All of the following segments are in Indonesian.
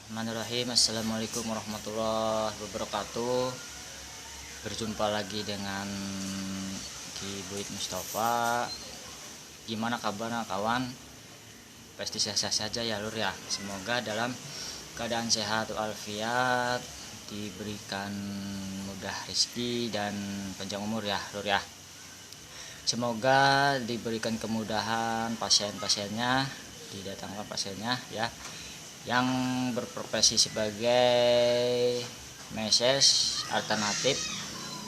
Bismillahirrahmanirrahim. Assalamualaikum warahmatullahi wabarakatuh. Berjumpa lagi dengan Ki Buit Mustafa. Gimana kabarnya kawan? Pasti sehat saja ya lur ya. Semoga dalam keadaan sehat walafiat, diberikan mudah rezeki dan panjang umur ya lur ya. Semoga diberikan kemudahan pasien-pasiennya, didatangkan pasiennya ya, yang berprofesi sebagai meses alternatif,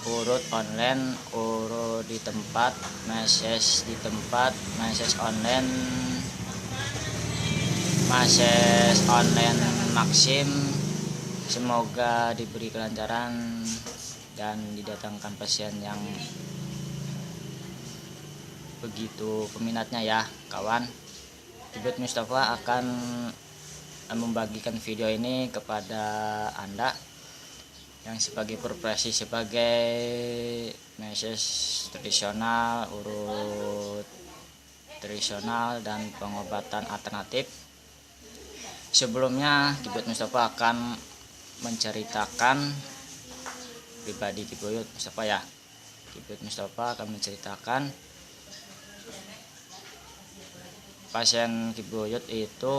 urut online, urut di tempat, meses di tempat, meses online Maxim. Semoga diberi kelancaran dan didatangkan pasien yang begitu peminatnya ya kawan. Ki Buit Mustafa akan membagikan video ini kepada Anda yang sebagai profesi sebagai meses tradisional, urut tradisional dan pengobatan alternatif. Sebelumnya Ki Buit Mustafa akan menceritakan pribadi Ki Buit Mustafa ya. Ki Buit Mustafa akan menceritakan pasien Ki Buit itu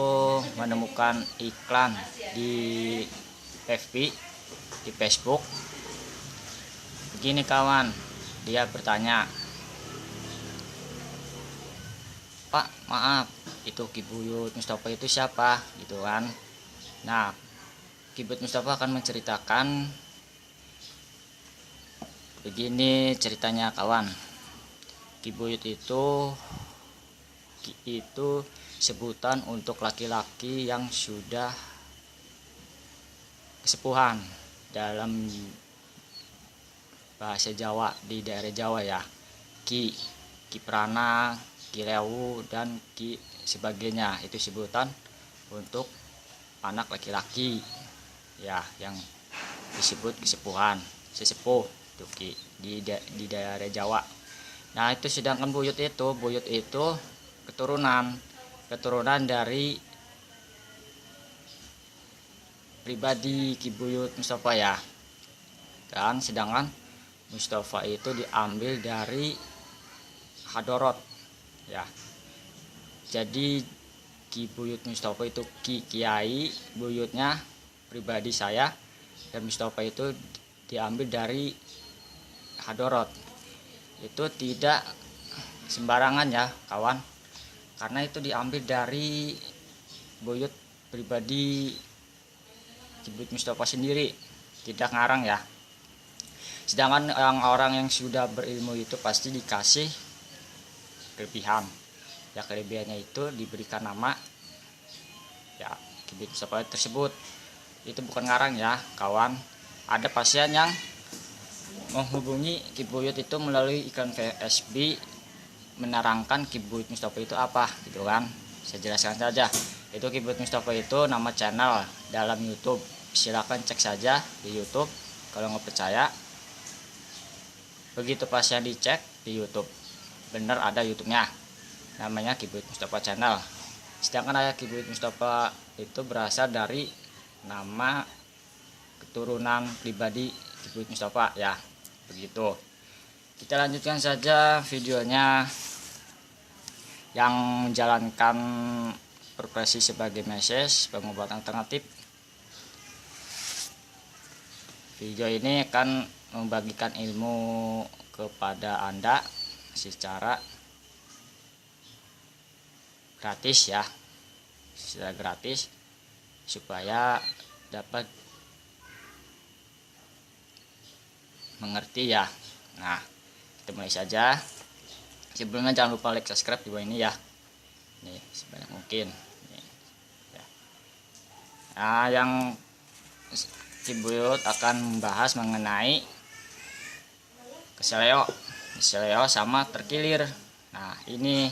menemukan iklan di FB, di Facebook. Begini kawan, dia bertanya, "Pak, maaf, itu Ki Buit Mustafa itu siapa?" gitu kan. Nah, Ki Buit Mustafa akan menceritakan begini ceritanya kawan. Ki Buit itu sebutan untuk laki-laki yang sudah kesepuhan dalam bahasa Jawa di daerah Jawa ya. Ki Prana, Ki Lewu dan Ki sebagainya, itu sebutan untuk anak laki-laki ya yang disebut kesepuhan, sesepuh itu Ki di daerah Jawa. Nah, itu sedangkan Buyut itu keturunan dari pribadi Ki Buit Mustafa ya. Dan sedangkan Mustafa itu diambil dari Hadorot ya. Jadi Ki Buit Mustafa itu Kiai, buyutnya pribadi saya, dan Mustafa itu diambil dari Hadorot. Itu tidak sembarangan ya kawan, karena itu diambil dari buyut pribadi Ki Buit Mustafa sendiri, tidak ngarang ya. Sedangkan orang yang sudah berilmu itu pasti dikasih kelebihan ya, kelebihannya itu diberikan nama ya Ki Buit Mustafa tersebut. Itu bukan ngarang ya kawan. Ada pasien yang menghubungi Ki Buit itu melalui iklan FB, menerangkan Ki Buit Mustafa itu apa gitu kan. Saya jelaskan saja, itu Ki Buit Mustafa itu nama channel dalam YouTube. Silakan cek saja di YouTube kalau nggak percaya. Begitu pasien dicek di YouTube, bener ada YouTube-nya, namanya Ki Buit Mustafa channel. Sedangkan ayah Ki Buit Mustafa itu berasal dari nama keturunan pribadi Ki Buit Mustafa ya, begitu. Kita lanjutkan saja videonya yang menjalankan profesi sebagai meses pengobatan alternatif. Video ini akan membagikan ilmu kepada Anda secara gratis ya, secara gratis supaya dapat mengerti ya. Nah, kita mulai saja. Sebelumnya jangan lupa like, subscribe di bawah ini ya. Nih, sebanyak mungkin. Nih, ya. Nah, yang Ki Buit akan membahas mengenai keseleo sama terkilir. Nah, ini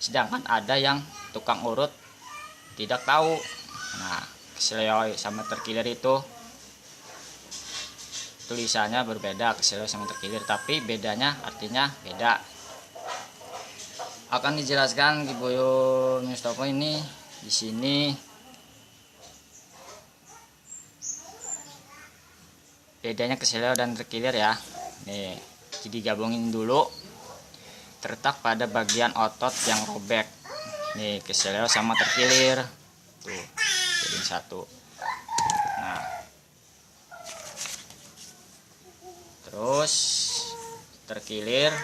sedangkan ada yang tukang urut tidak tahu. Nah, keseleo sama terkilir itu tulisannya berbeda, keseleo sama terkilir, tapi bedanya artinya beda. Akan dijelaskan Ki Buit Mustafa ini di sini bedanya keseleo dan terkilir ya. Nih, jadi gabungin dulu. Terletak pada bagian otot yang robek. Nih, keseleo sama terkilir. Tuh, jadi satu. Nah, terus terkilir.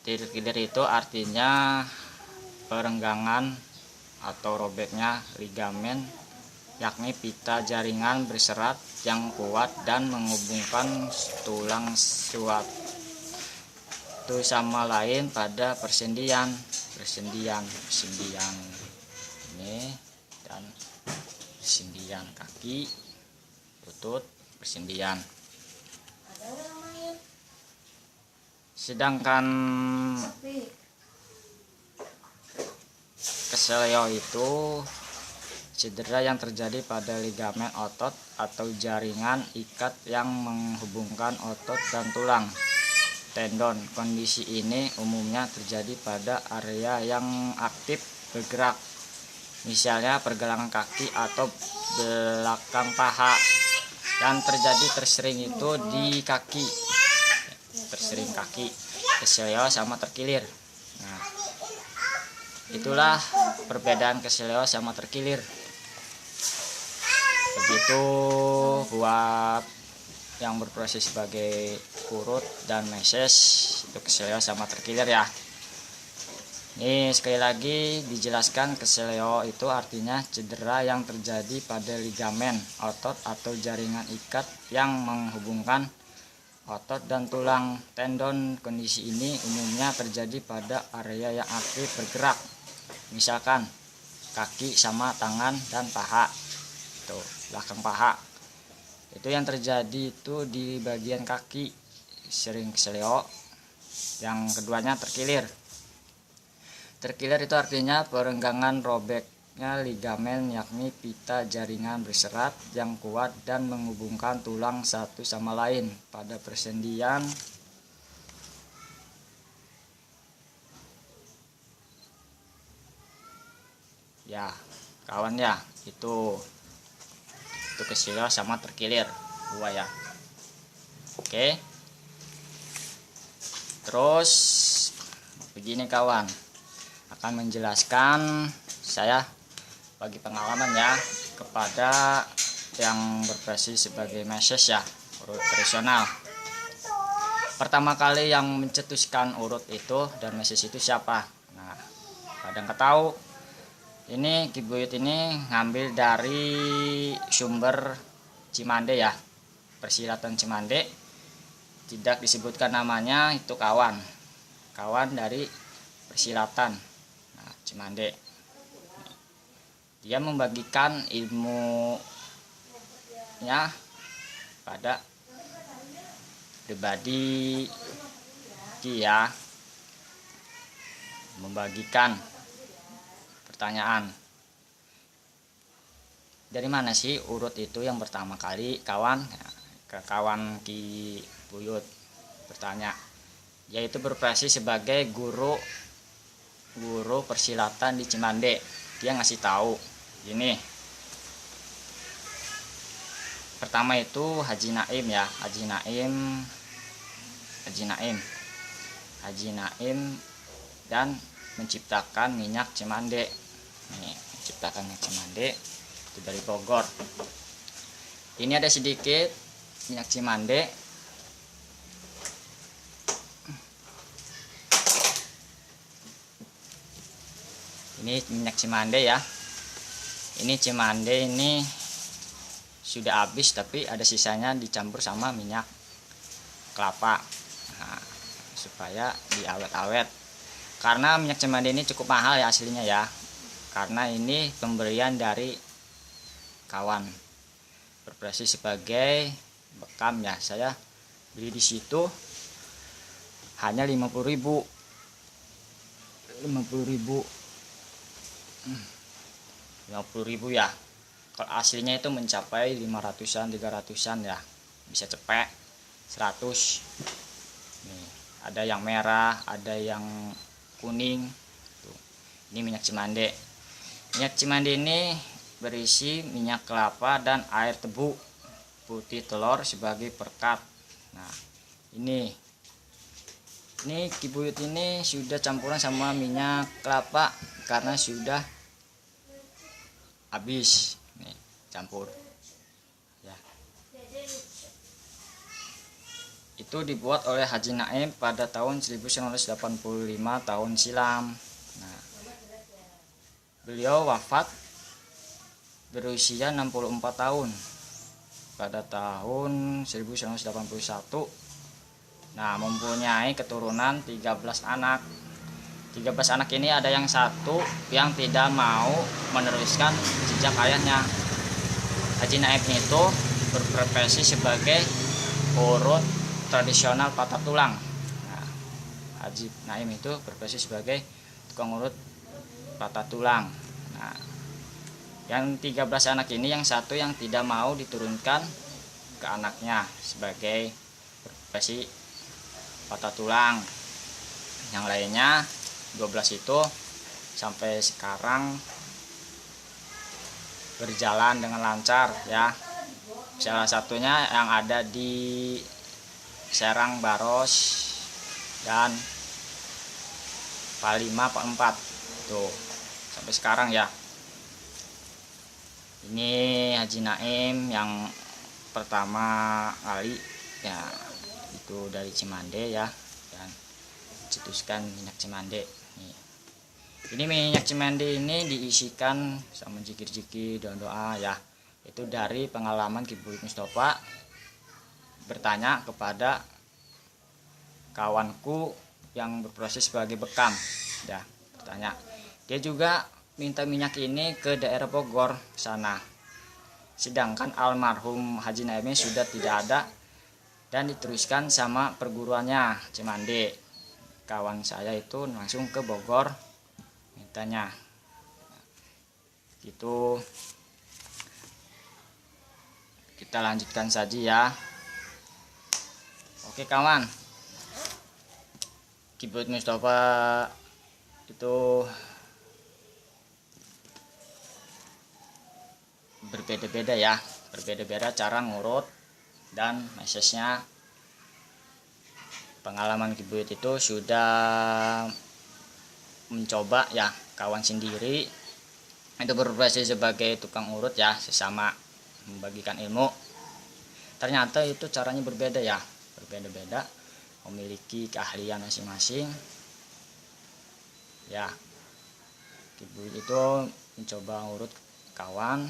Terkilir itu artinya perenggangan atau robeknya ligamen, yakni pita jaringan berserat yang kuat dan menghubungkan tulang suatu sama lain pada persendian ini dan persendian kaki, lutut, persendian. Sedangkan keseleo itu cedera yang terjadi pada ligamen otot atau jaringan ikat yang menghubungkan otot dan tulang tendon. Kondisi ini umumnya terjadi pada area yang aktif bergerak, misalnya pergelangan kaki atau belakang paha, dan terjadi tersering itu di kaki. Tersering kaki, keseleo sama terkilir. Nah, itulah perbedaan keseleo sama terkilir. Begitu buat yang berproses sebagai urut dan meses, itu keseleo sama terkilir ya. Ini sekali lagi dijelaskan, keseleo itu artinya cedera yang terjadi pada ligamen otot atau jaringan ikat yang menghubungkan otot dan tulang tendon. Kondisi ini umumnya terjadi pada area yang aktif bergerak, misalkan kaki sama tangan dan paha. Tuh, belakang paha. Itu yang terjadi itu di bagian kaki, sering keseleo. Yang keduanya terkilir. Terkilir itu artinya perenggangan robeknya ligamen, yakni pita jaringan berserat yang kuat dan menghubungkan tulang satu sama lain pada persendian ya kawan ya. Itu keseleo sama terkilir dua ya. Oke, terus begini kawan, akan menjelaskan saya bagi pengalaman ya kepada yang berprofesi sebagai meses ya, urut tradisional. Pertama kali yang mencetuskan urut itu dan meses itu siapa? Nah, kadang ketahu ini Ki Buyut ini ngambil dari sumber Cimande ya, persilatan Cimande. Tidak disebutkan namanya, itu kawan dari persilatan Cimande. Dia membagikan ilmunya pada pribadi dia, membagikan pertanyaan, dari mana sih urut itu yang pertama kali kawan? Ke kawan Ki Buyut bertanya, yaitu berprofesi sebagai guru persilatan di Cimande. Dia ngasih tahu ini, pertama itu Haji Naim ya, Haji Naim dan menciptakan minyak Cimande. Nih, menciptakan minyak Cimande itu dari Bogor. Ini ada sedikit minyak Cimande. Ini minyak Cimande ya. Ini Cimande ini sudah habis, tapi ada sisanya dicampur sama minyak kelapa. Nah, supaya diawet-awet. Karena minyak Cimande ini cukup mahal ya aslinya ya. Karena ini pemberian dari kawan berprofesi sebagai bekam ya. Saya beli di situ hanya 50.000 ya. Kalau aslinya itu mencapai 500-an 300-an ya, bisa cepet 100. Nih, ada yang merah, ada yang kuning. Tuh, ini minyak Cimande. Minyak Cimande ini berisi minyak kelapa dan air tebu. putih telur sebagai perekat. Nah, ini kibuyut ini sudah campuran sama minyak kelapa karena sudah habis. Nih, campur. Ya. Itu dibuat oleh Haji Naim pada tahun 1985 tahun silam. Nah, beliau wafat berusia 64 tahun pada tahun 1981. Nah, mempunyai keturunan 13 anak. 13 anak ini ada yang satu yang tidak mau meneruskan jejak ayahnya. Haji Naim itu berprofesi sebagai urut tradisional patah tulang. Nah, Haji Naim itu berprofesi sebagai tukang urut patah tulang. Nah, yang 13 anak ini yang satu yang tidak mau diturunkan ke anaknya sebagai profesi patah tulang. Yang lainnya 12 itu sampai sekarang berjalan dengan lancar ya. Salah satunya yang ada di Serang Baros dan Palima Pak 4 tuh sampai sekarang ya. Ini Haji Naim yang pertama kali ya, itu dari Cimande ya, dan cetuskan minyak Cimande nih. Ini minyak Cimande ini diisikan sama zikir-zikir dan doa ya. Itu dari pengalaman Ki Buyut Mustafa bertanya kepada kawanku yang berproses sebagai bekam ya, bertanya. Dia juga minta minyak ini ke daerah Bogor sana. Sedangkan almarhum Haji Naim sudah tidak ada dan diteruskan sama perguruannya Cimande. Kawan saya itu langsung ke Bogor mintanya. Gitu. Kita lanjutkan saja ya. Oke kawan. Ki Buyut Mustafa itu berbeda-beda ya, berbeda-beda cara ngurut dan mesesnya. Pengalaman Ki Buyut itu sudah mencoba ya, kawan sendiri itu berprofesi sebagai tukang urut ya, sesama membagikan ilmu. Ternyata itu caranya berbeda ya, berbeda-beda, memiliki keahlian masing-masing ya. Ki Buyut itu mencoba urut kawan,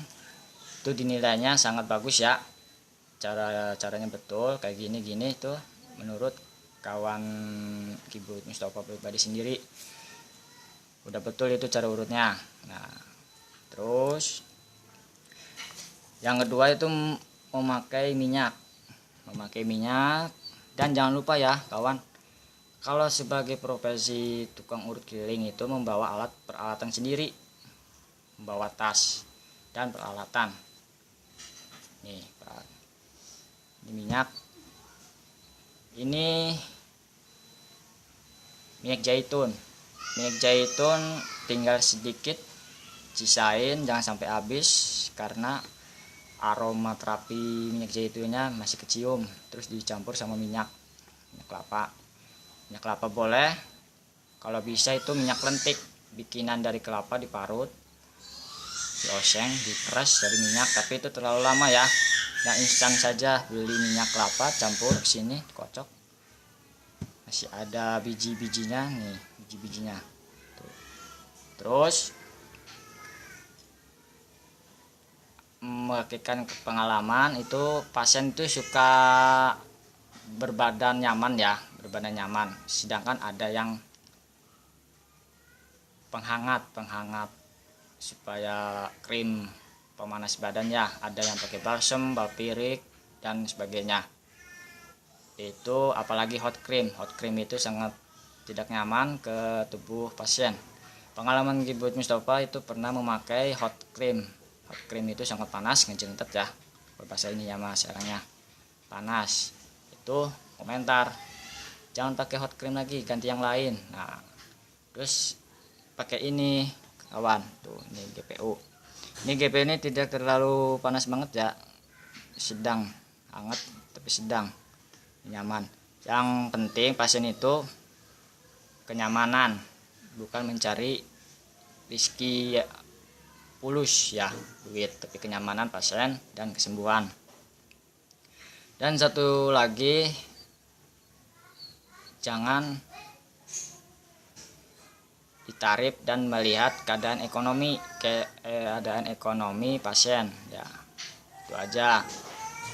itu dinilainya sangat bagus ya, caranya betul kayak gini itu menurut kawan Ki Buyut Mustafa pribadi sendiri, udah betul itu cara urutnya. Nah, terus yang kedua itu memakai minyak dan jangan lupa ya kawan, kalau sebagai profesi tukang urut keliling itu membawa alat peralatan sendiri, membawa tas dan peralatan. Nih, ini minyak. Ini minyak zaitun. Minyak zaitun tinggal sedikit, sisain jangan sampai habis karena aroma terapi minyak zaitunnya masih kecium. Terus dicampur sama minyak kelapa. Minyak kelapa boleh, kalau bisa itu minyak lentik bikinan dari kelapa diparut, dioseng, diperas dari minyak, tapi itu terlalu lama ya. Yang instan saja, beli minyak kelapa campur ke sini, kocok, masih ada biji-bijinya nih, biji-bijinya. Terus melakukan pengalaman itu, pasien itu suka berbadan nyaman ya, berbadan nyaman. Sedangkan ada yang penghangat supaya krim pemanas badan ya, ada yang pakai balsem, valpirik dan sebagainya. Itu apalagi hot cream itu sangat tidak nyaman ke tubuh pasien. Pengalaman Ki Buyut Mustafa itu pernah memakai hot cream itu sangat panas, ngejentet ya, berbahasa ini ya mas, orangnya panas. Itu komentar, jangan pakai hot cream lagi, ganti yang lain. Nah, terus pakai ini kawan, tuh ini GPU. Ini GPU ini tidak terlalu panas banget ya, sedang hangat tapi sedang, nyaman. Yang penting pasien itu kenyamanan, bukan mencari rezeki fulus ya, duit, tapi kenyamanan pasien dan kesembuhan. Dan satu lagi, jangan ditarif dan melihat keadaan ekonomi pasien ya. Itu aja,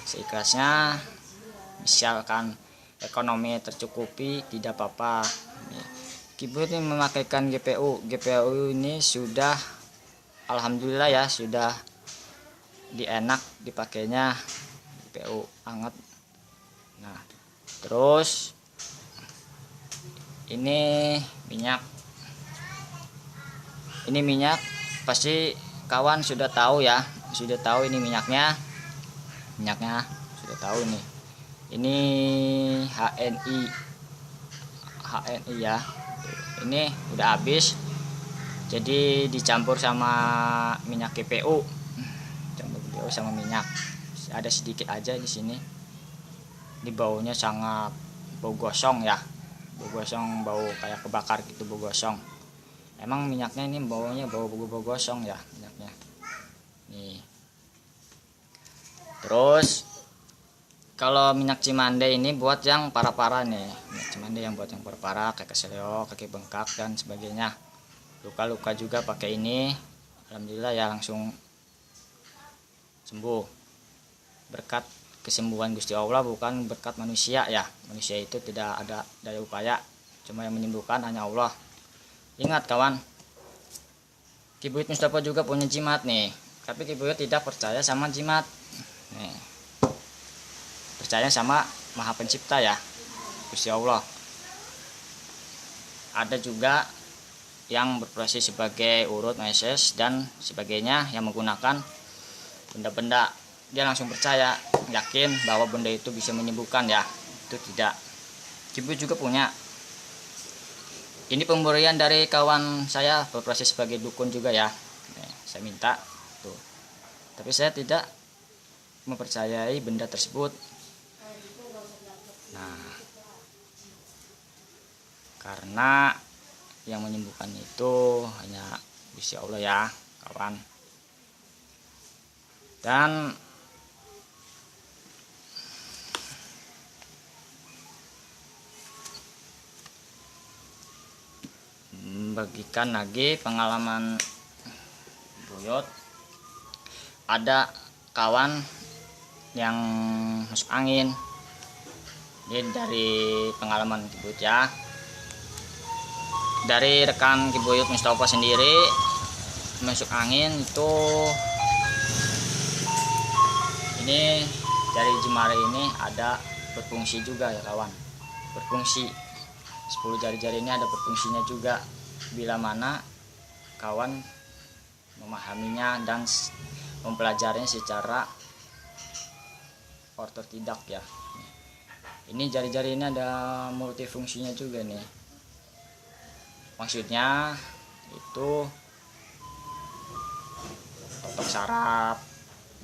seikhlasnya. Misalkan ekonomi tercukupi, tidak apa-apa. Ibu ini memakaikan GPU ini sudah alhamdulillah ya, sudah enak dipakainya, GPU hangat. Nah, terus ini minyak pasti kawan sudah tahu ya, ini minyaknya sudah tahu nih. Ini HNI ya, ini udah habis, jadi dicampur sama minyak GPU, sama minyak, ada sedikit aja di sini. Di baunya sangat bau gosong ya, bau kayak kebakar gitu, bau gosong. Emang minyaknya ini baunya bau gosong ya minyaknya nih. Terus kalau minyak Cimande ini buat yang parah-parah nih, minyak Cimande yang buat yang parah-parah, kayak keselio, kaki bengkak dan sebagainya. Luka-luka juga pakai ini, alhamdulillah ya langsung sembuh. Berkat kesembuhan Gusti Allah, bukan berkat manusia ya. Manusia itu tidak ada daya upaya, cuma yang menyembuhkan hanya Allah. Ingat kawan, Ki Buyut Mustafa juga punya jimat nih, tapi Ki Buyut tidak percaya sama jimat nih. Percaya sama Maha Pencipta ya, Gusti Allah. Ada juga yang berprofesi sebagai urut, meses dan sebagainya, yang menggunakan benda-benda, dia langsung percaya, yakin bahwa benda itu bisa menyembuhkan ya. Itu tidak. Ki Buyut juga punya. Ini pemberian dari kawan saya, berproses sebagai dukun juga ya. Saya minta tuh, tapi saya tidak mempercayai benda tersebut. Nah, karena yang menyembuhkan itu hanya Gusti Allah ya kawan. Dan membagikan lagi pengalaman Buyut. Ada kawan yang masuk angin, ini dari pengalaman Ki Buyut ya, dari rekan Ki Buyut Mustafa sendiri. Masuk angin itu, ini dari jemari ini ada berfungsi juga ya kawan, berfungsi 10 jari-jari ini ada berfungsinya juga, bila mana kawan memahaminya dan mempelajarinya secara otodidak ya. Ini jari-jari ini ada multifungsinya juga nih. Maksudnya itu totok saraf,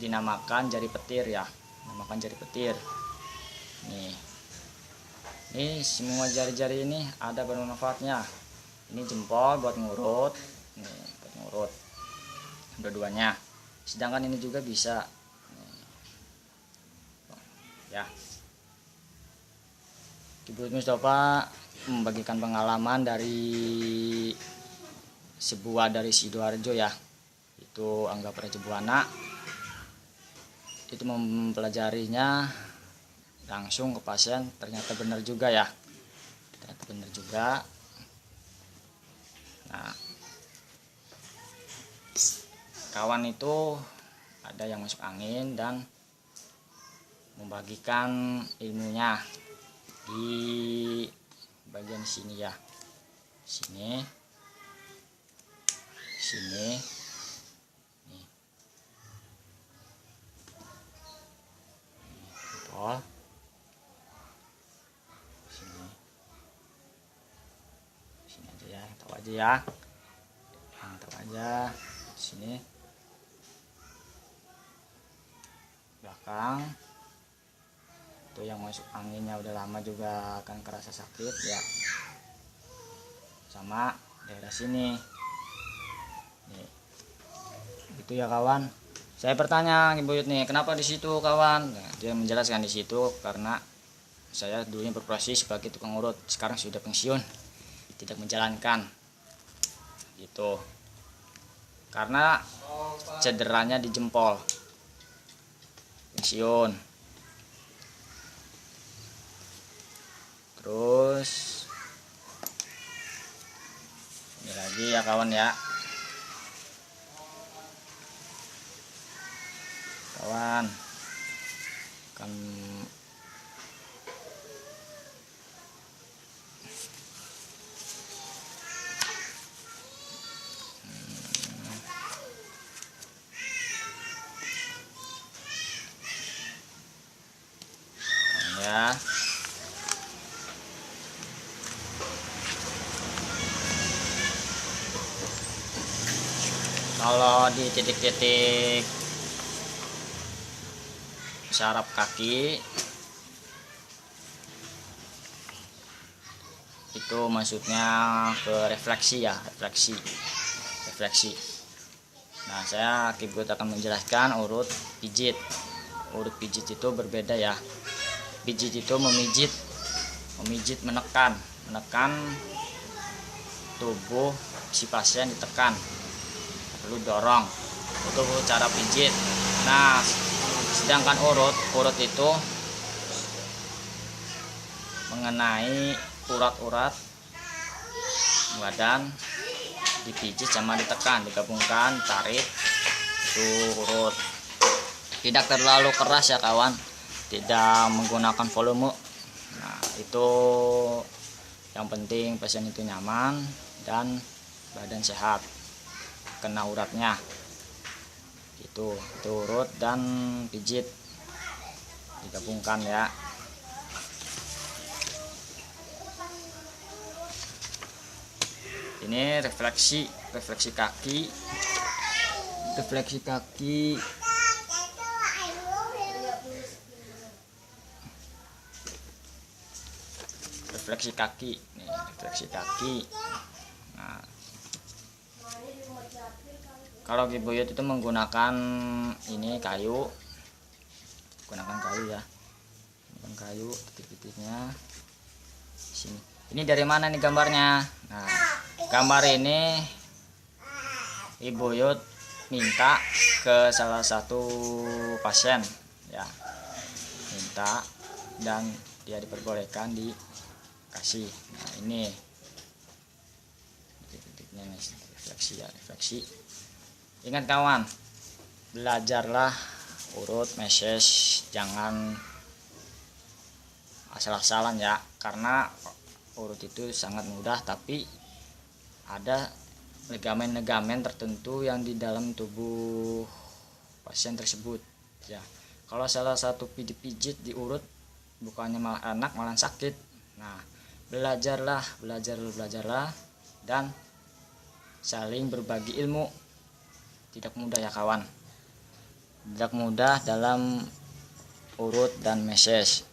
dinamakan jari petir ya, dinamakan jari petir. Ini semua jari-jari ini ada bermanfaatnya. Ini jempol buat ngurut, nih, buat ngurut dua-duanya. Sedangkan ini juga bisa ya. Ki Buyut Mustafa membagikan pengalaman dari dari Sidoarjo ya, itu Angga Prajebuana. Itu mempelajarinya langsung ke pasien, ternyata benar juga ya, ternyata benar juga. Nah, kawan itu ada yang masuk angin dan membagikan ilmunya di bagian sini ya, sini nih, jempol sini aja ya, tahu aja ya, tahu aja. Sini belakang, Itu yang masuk anginnya udah lama juga akan kerasa sakit ya, sama daerah sini nih. Itu ya kawan. Saya bertanya Ibu Yud nih, kenapa di situ kawan? Nah, dia menjelaskan di situ karena saya dulunya berprofesi sebagai tukang urut, sekarang sudah pensiun, tidak menjalankan gitu. Karena cederanya di jempol, pensiun. Terus ini lagi ya kawan ya. Kawan kan ya, kalau di titik-titik saraf kaki itu maksudnya ke refleksi ya, refleksi. Nah, saya Kibut akan menjelaskan urut pijit. Urut pijit itu berbeda ya. Pijit itu memijit, menekan tubuh si pasien, ditekan, lalu dorong. Itu cara pijit. Nah, sedangkan urut itu mengenai urat-urat badan, dipijit sama ditekan, digabungkan, tarik, itu urut. Tidak terlalu keras ya kawan, tidak menggunakan volume. Nah, itu yang penting pasien itu nyaman dan badan sehat, kena uratnya. Itu urut dan pijit digabungkan ya. Ini refleksi kaki, refleksi kaki. Nih, refleksi kaki. Nah, kalau Ibu Yud itu menggunakan ini kayu, ya, titik-titiknya sini. Ini dari mana nih gambarnya? Nah, gambar ini Ibu Yud minta ke salah satu pasien ya, minta dan dia diperbolehkan dikasih. Nah, ini titik-titiknya nih, refleksi. Ingat kawan, belajarlah urut meses, jangan asal-asalan ya, karena urut itu sangat mudah, tapi ada ligamen-ligamen tertentu yang di dalam tubuh pasien tersebut ya. Kalau salah satu pijit diurut, bukannya malah enak, malah sakit. Nah, belajarlah dan saling berbagi ilmu. Tidak mudah ya kawan, tidak mudah dalam urut dan meses.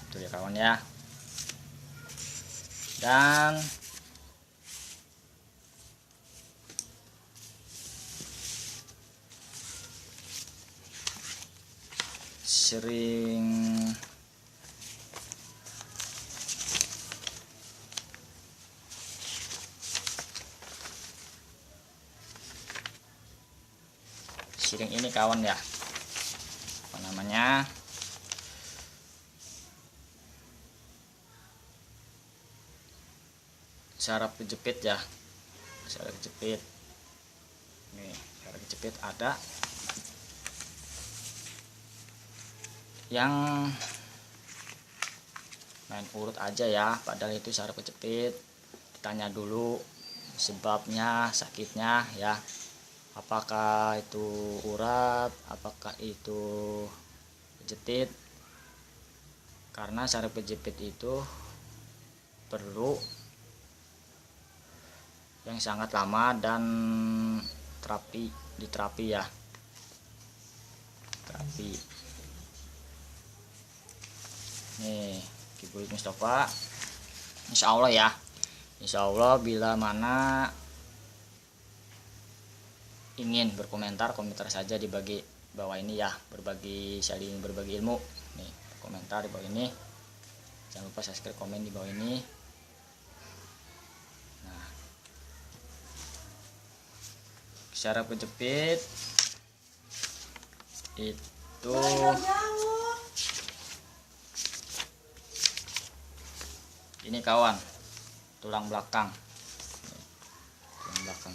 Itu ya kawan ya. Dan sering ini kawan ya, apa namanya, saraf kejepit ya, saraf kejepit. Nih, saraf kejepit ada yang main urut aja ya, padahal itu saraf kejepit. Ditanya dulu sebabnya sakitnya ya, apakah itu urat, apakah itu kejepit. Karena saraf kejepit itu perlu yang sangat lama dan diterapi ya. rapi. Nih kibuyut Mustafa, insya Allah ya, insya Allah bila mana ingin berkomentar, komentar saja di bagi bawah ini ya, saling berbagi ilmu. Nih komentar di bawah ini, jangan lupa subscribe, komen di bawah ini. Nah, cara penjepit itu ini kawan, tulang belakang. Tulang belakang.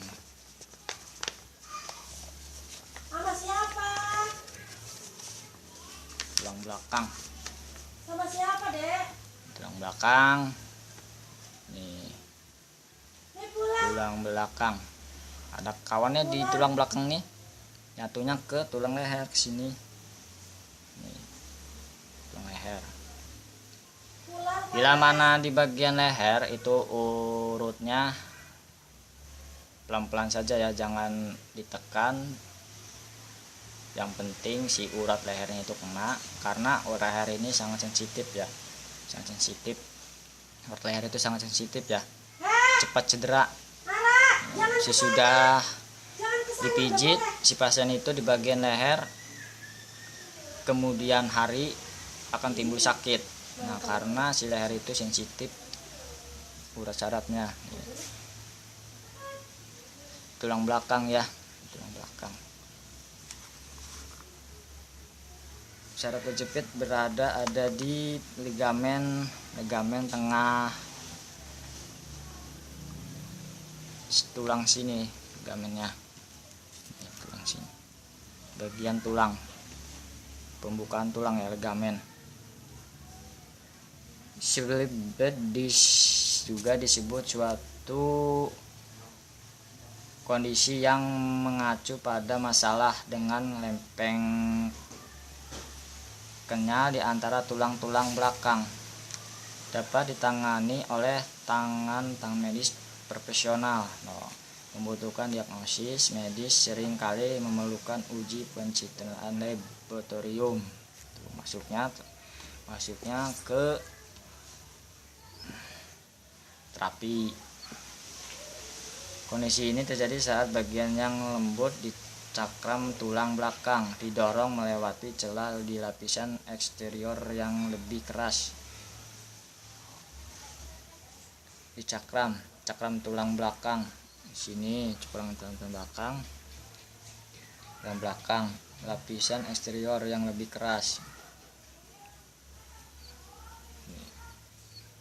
Sama siapa? Tulang belakang. Sama siapa, Dek? Tulang belakang. Nih. Nih pulang. Tulang belakang. Ada kawannya di tulang belakang nih. Nyatunya ke tulang leher ke sini. Nih. Tulang leher. Bila mana di bagian leher itu urutnya pelan-pelan saja ya, jangan ditekan. Yang penting si urat lehernya itu kena, karena urat leher ini sangat sensitif ya, sangat sensitif. Urat leher itu sangat sensitif ya, cepat cedera. Sesudah dipijit si pasien itu di bagian leher, kemudian hari akan timbul sakit. Nah, karena si leher itu sensitif urat sarafnya. Tulang belakang ya, tulang belakang. Cara penjepit ada di ligamen tengah tulang sini, ligamennya. Tulang sini. Bagian tulang. Pembukaan tulang ya, ligamen. Juga disebut suatu kondisi yang mengacu pada masalah dengan lempeng kenyal di antara tulang-tulang belakang. Dapat ditangani oleh tangan medis profesional. Membutuhkan diagnosis medis, seringkali memerlukan uji pencitraan laboratorium. Masuknya ke terapi. Kondisi ini terjadi saat bagian yang lembut di cakram tulang belakang didorong melewati celah di lapisan eksterior yang lebih keras. Di cakram tulang belakang di sini, cakram tulang belakang lapisan eksterior yang lebih keras.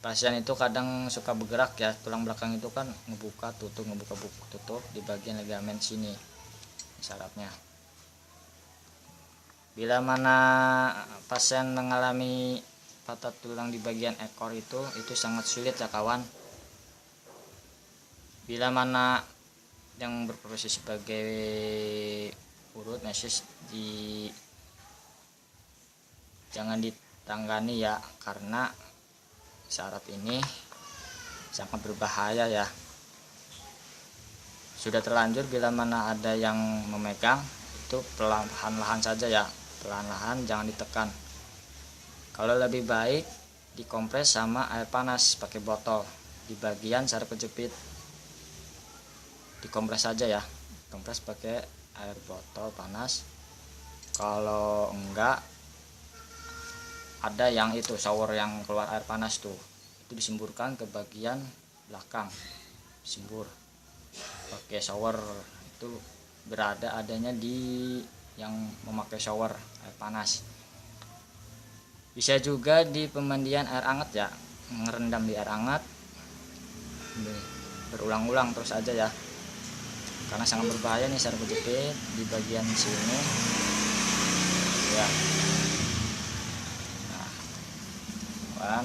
Pasien itu kadang suka bergerak ya, tulang belakang itu kan ngebuka tutup di bagian ligamen sini sarafnya. Bila mana pasien mengalami patah tulang di bagian ekor itu sangat sulit ya kawan. Bila mana yang berprofesi sebagai urut mesis jangan ditangani ya, karena saraf ini sangat berbahaya ya. Sudah terlanjur bila mana ada yang memegang itu perlahan-lahan saja ya, perlahan-lahan, jangan ditekan. Kalau lebih baik dikompres sama air panas pakai botol di bagian saraf kejepit, dikompres saja ya, kompres pakai air botol panas. Kalau enggak, ada yang itu shower yang keluar air panas tuh, itu disemburkan ke bagian belakang, sembur pakai shower. Itu adanya di yang memakai shower air panas. Bisa juga di pemandian air hangat ya, ngerendam di air hangat berulang-ulang terus aja ya, karena sangat berbahaya nih saraf kejepit di bagian sini ya. Nah,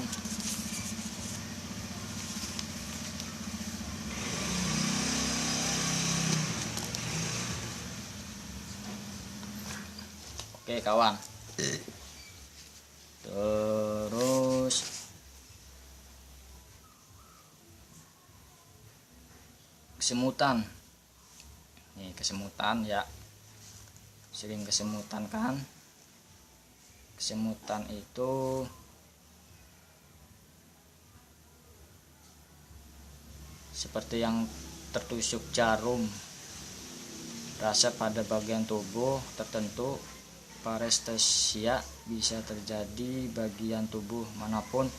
oke kawan, terus kesemutan. Nih kesemutan ya, sering kesemutan kan, kesemutan itu seperti yang tertusuk jarum, rasa pada bagian tubuh tertentu. Parestesia bisa terjadi bagian tubuh manapun,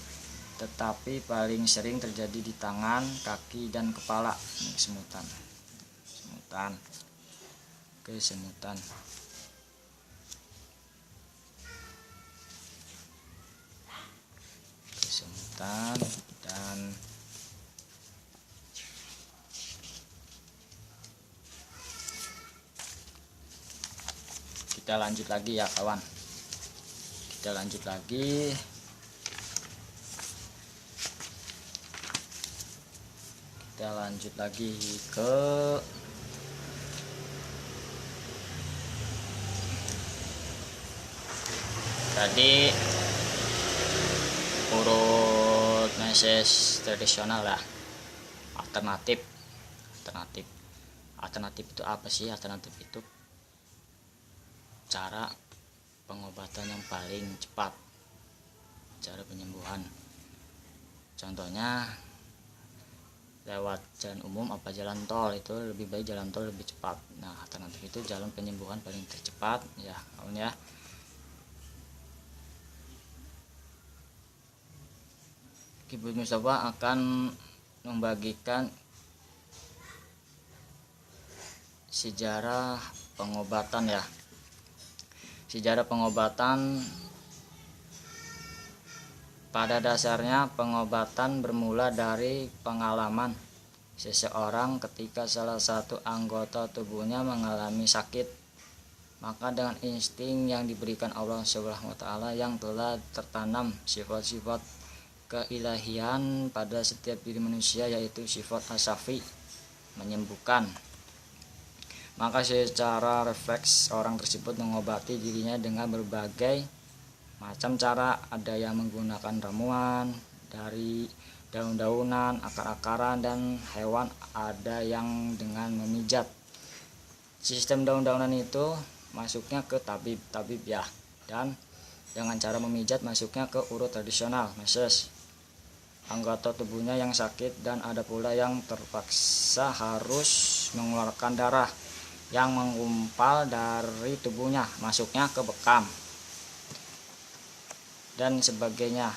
tetapi paling sering terjadi di tangan, kaki, dan kepala. Ini kesemutan. Dan kita lanjut lagi ya kawan. Kita lanjut lagi. Ke tadi urut meses tradisional lah. Alternatif itu apa sih? Alternatif itu cara pengobatan yang paling cepat, cara penyembuhan. Contohnya lewat jalan umum apa jalan tol, itu lebih baik jalan tol lebih cepat. Nah, alternatif itu jalan penyembuhan paling tercepat ya kawan ya. Ibu Mustafa akan membagikan sejarah pengobatan ya. Sejarah pengobatan, pada dasarnya pengobatan bermula dari pengalaman seseorang ketika salah satu anggota tubuhnya mengalami sakit. Maka dengan insting yang diberikan Allah SWT yang telah tertanam sifat-sifat keilahian pada setiap diri manusia, yaitu sifat asyafi, menyembuhkan, maka secara refleks orang tersebut mengobati dirinya dengan berbagai macam cara. Ada yang menggunakan ramuan dari daun-daunan, akar-akaran, dan hewan. Ada yang dengan memijat. Sistem daun-daunan itu masuknya ke tabib ya, dan dengan cara memijat masuknya ke urut tradisional meses anggota tubuhnya yang sakit. Dan ada pula yang terpaksa harus mengeluarkan darah yang menggumpal dari tubuhnya, masuknya ke bekam dan sebagainya.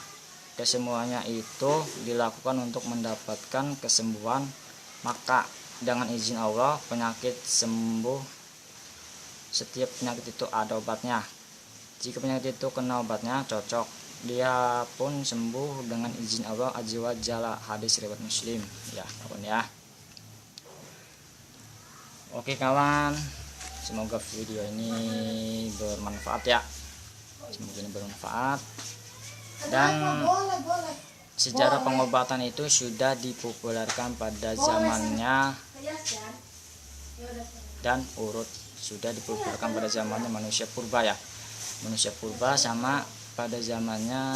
Kesemuanya itu dilakukan untuk mendapatkan kesembuhan. Maka dengan izin Allah penyakit sembuh. Setiap penyakit itu ada obatnya. Jika penyakit itu kena obatnya cocok, dia pun sembuh dengan izin Allah Azza wa Jalla. Hadis riwayat Muslim ya kawan ya. Oke kawan, semoga video ini bermanfaat ya. Dan sejarah pengobatan itu sudah dipopulerkan pada zamannya, dan urut sudah dipopulerkan pada zamannya manusia purba ya. Manusia purba sama pada zamannya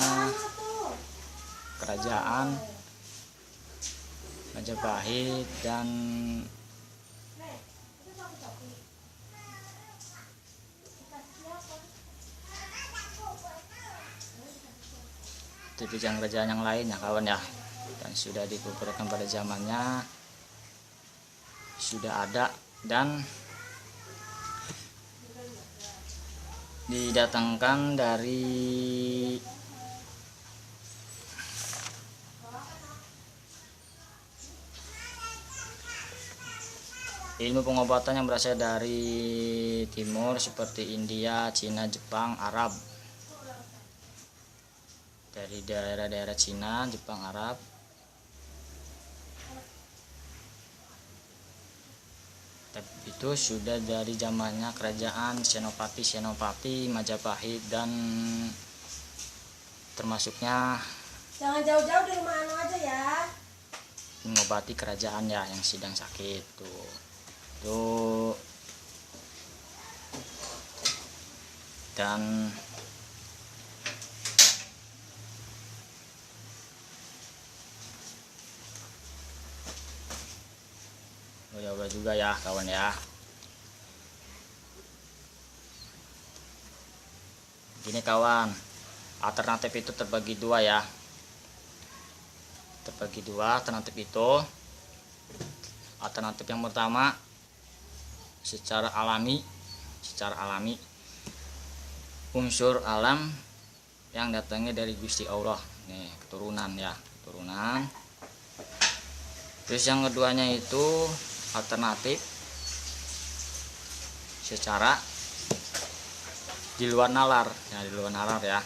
kerajaan Majapahit dan kerajaan yang lain ya kawan ya. Dan sudah dipopulerkan pada zamannya, sudah ada dan didatangkan dari ilmu pengobatan yang berasal dari timur seperti India, Cina, Jepang, Arab. Dari daerah-daerah Cina, Jepang, Arab. Tapi itu sudah dari zamannya kerajaan Senopati, Majapahit, dan termasuknya Jangan jauh-jauh di rumah Anu aja ya. mengobati kerajaan ya yang sedang sakit tuh. Dan udah juga ya kawan ya. Gini kawan, Alternatif itu terbagi dua ya, terbagi dua alternatif itu. Alternatif yang pertama secara alami, unsur alam yang datangnya dari Gusti Allah nih, keturunan ya, keturunan. Terus yang keduanya itu alternatif secara di luar nalar ya, di luar nalar ya,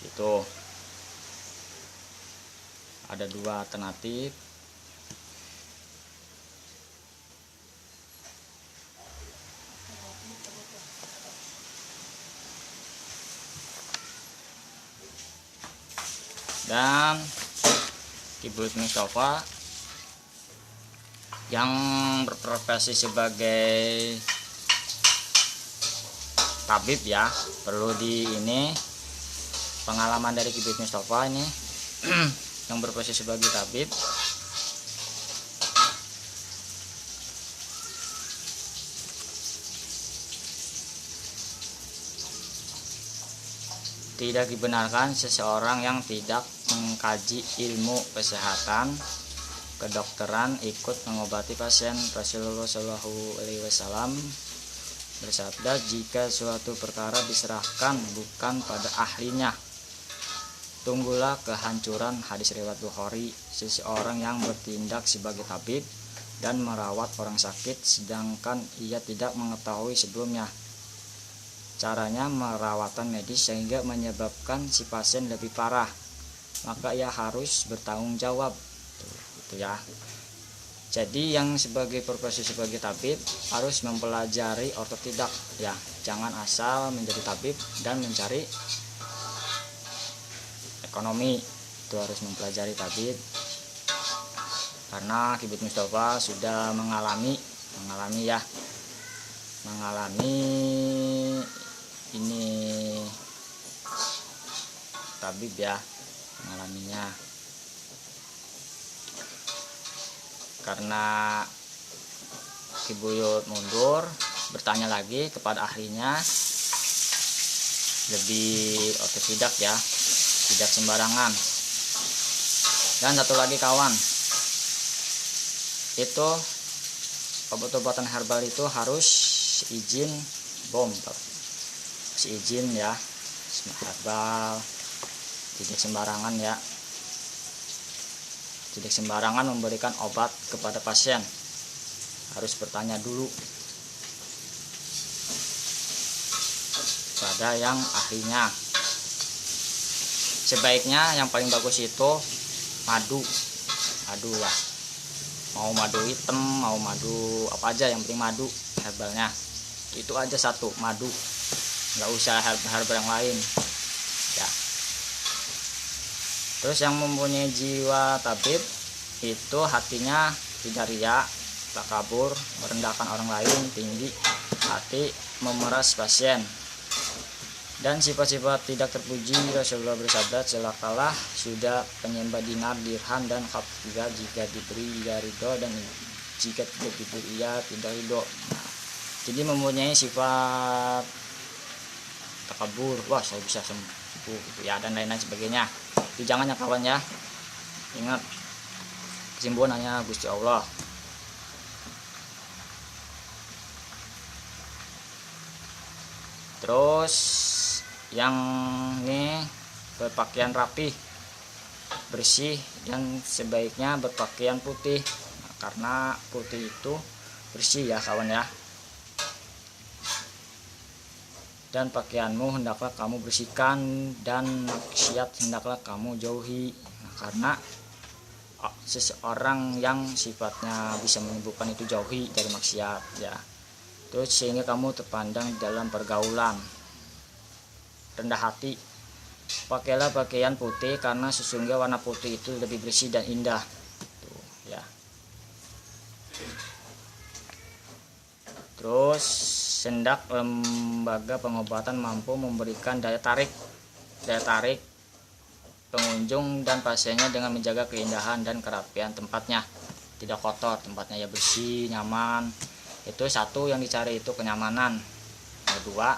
gitu. Ada dua alternatif. Dan Ki Buyut Mustafa yang berprofesi sebagai tabib ya, perlu di ini pengalaman dari Ki Buyut Mustafa ini yang berprofesi sebagai tabib. Tidak dibenarkan seseorang yang tidak mengkaji ilmu kesehatan kedokteran ikut mengobati pasien. Rasulullah Shallallahu Alaihi Wasallam bersabda, jika suatu perkara diserahkan bukan pada ahlinya, tunggulah kehancuran. Hadis riwayat Bukhari. Seseorang yang bertindak sebagai tabib dan merawat orang sakit sedangkan ia tidak mengetahui sebelumnya caranya merawatan medis sehingga menyebabkan si pasien lebih parah, maka ia harus bertanggung jawab. Itu ya. Jadi yang sebagai profesi sebagai tabib harus mempelajari ortotidak ya, jangan asal menjadi tabib dan mencari ekonomi. Itu harus mempelajari tabib, karena Ki Buyut Mustafa sudah mengalami ini tabib ya, mengalaminya. Karena Ki Buyut mundur, bertanya lagi kepada ahlinya, lebih otodidak ya, tidak sembarangan. Dan satu lagi kawan, itu obat-obatan herbal itu harus izin BOM, izin ya, herbal, tidak sembarangan ya, tidak sembarangan memberikan obat kepada pasien, harus bertanya dulu pada yang ahlinya. Sebaiknya yang paling bagus itu madu ya, mau madu hitam, mau madu apa aja, yang penting madu herbalnya itu aja, satu madu, nggak usah herbal yang lain ya. Terus yang mempunyai jiwa tabib itu hatinya tidak riya, tak kabur, merendahkan orang lain, tinggi hati, memeras pasien, dan sifat-sifat tidak terpuji. Rasulullah bersabda, celakalah sudah penyembah dinar, dirham, dan khabtiga, jika diberi ia ridho, dan jika tidak diberi ia tidak ridho. Jadi mempunyai sifat takabur, wah saya bisa sembuh gitu ya, dan lain-lain sebagainya. Itu jangan ya kawan ya, ingat kesembuhan hanya Gusti Allah. Terus yang ini berpakaian rapi, bersih, dan sebaiknya berpakaian putih. Nah, karena putih itu bersih ya kawan ya. Dan pakaianmu hendaklah kamu bersihkan, dan maksiat hendaklah kamu jauhi. Nah, karena seseorang yang sifatnya bisa menyembuhkan itu jauhi dari maksiat ya. Terus sehingga kamu terpandang dalam pergaulan, rendah hati. Pakailah pakaian putih karena sesungguhnya warna putih itu lebih bersih dan indah. Tuh, ya. Terus hendak lembaga pengobatan mampu memberikan daya tarik pengunjung dan pasiennya dengan menjaga keindahan dan kerapian tempatnya, tidak kotor, tempatnya ya bersih, nyaman. Itu satu yang dicari, itu kenyamanan. Kedua,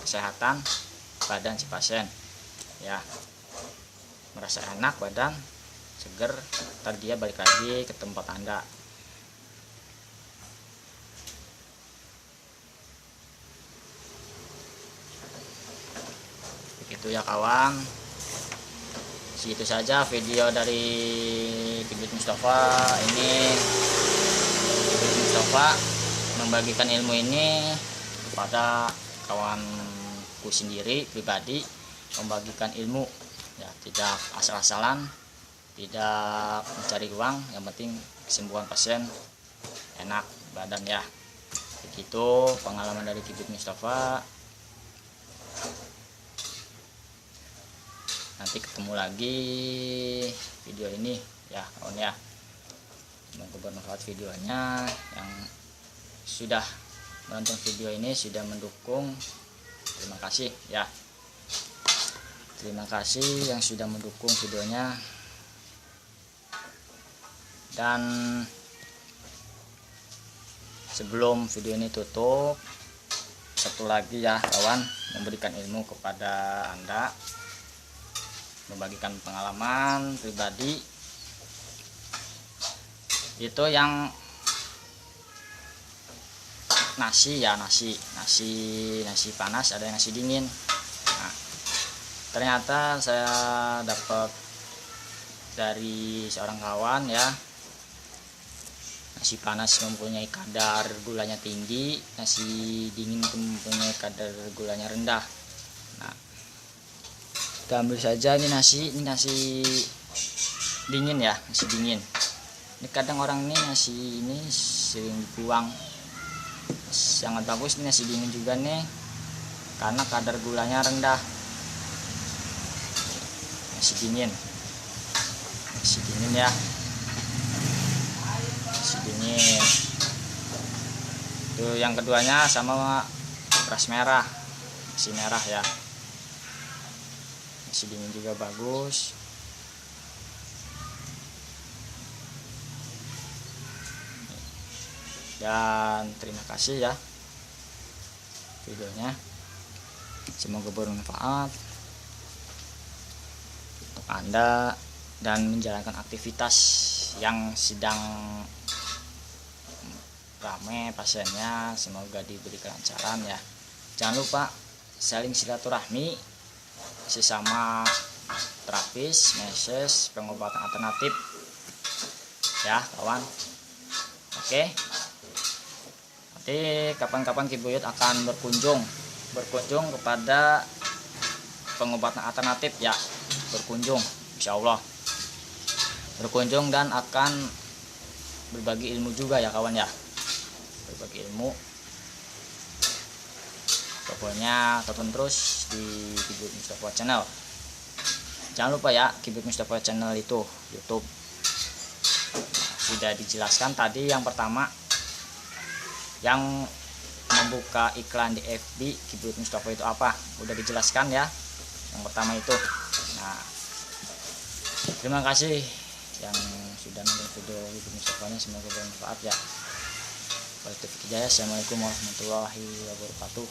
kesehatan badan si pasien. ya, merasa enak badan, seger, ntar dia balik lagi ke tempat Anda. Begitu ya kawan. Segitu saja video dari Kibuyut Mustafa. Ini Kibuyut Mustafa membagikan ilmu ini kepada kawanku sendiri pribadi, membagikan ilmu ya, tidak asal-asalan, tidak mencari uang, yang penting kesembuhan pasien, enak badan ya. Begitu pengalaman dari Kibuyut Mustafa. Nanti ketemu lagi video ini ya kawan ya. Semoga bermanfaat videonya. Yang sudah menonton video ini, sudah mendukung, terima kasih ya. Terima kasih yang sudah mendukung videonya. Dan sebelum video ini tutup, satu lagi ya kawan, memberikan ilmu kepada Anda, membagikan pengalaman pribadi. Itu yang nasi ya, nasi panas, ada yang nasi dingin. Nah, ternyata saya dapat dari seorang kawan ya, nasi panas mempunyai kadar gulanya tinggi, nasi dingin mempunyai kadar gulanya rendah. Nah, kita ambil saja ini nasi dingin ya, nasi dingin. Ini kadang orang ini nasi ini sering dibuang. Sangat bagus ini nasi dingin juga nih, karena kadar gulanya rendah. Nasi dingin ya, nasi dingin. Tuh yang keduanya sama beras merah, nasi merah ya. Nasi dingin juga bagus. Dan terima kasih ya videonya. Semoga bermanfaat untuk Anda dan menjalankan aktivitas yang sedang ramai pasiennya. Semoga diberi kelancaran ya. Jangan lupa saling silaturahmi sesama terapis, meses, pengobatan alternatif ya kawan. Oke, nanti kapan-kapan Kibuyut akan berkunjung kepada pengobatan alternatif ya, berkunjung insya Allah, berkunjung dan akan berbagi ilmu juga ya kawan ya, berbagi ilmu. Pokoknya tonton terus di Kibuyut Mustafa Channel. Jangan lupa ya, Kibuyut Mustafa Channel itu YouTube. Sudah dijelaskan tadi yang pertama, yang membuka iklan di FB Kibuyut Mustafa itu apa, udah dijelaskan ya yang pertama itu. Nah, terima kasih yang sudah nonton video Kibuyut Mustafa nya, semoga bermanfaat ya. Assalamualaikum warahmatullahi wabarakatuh.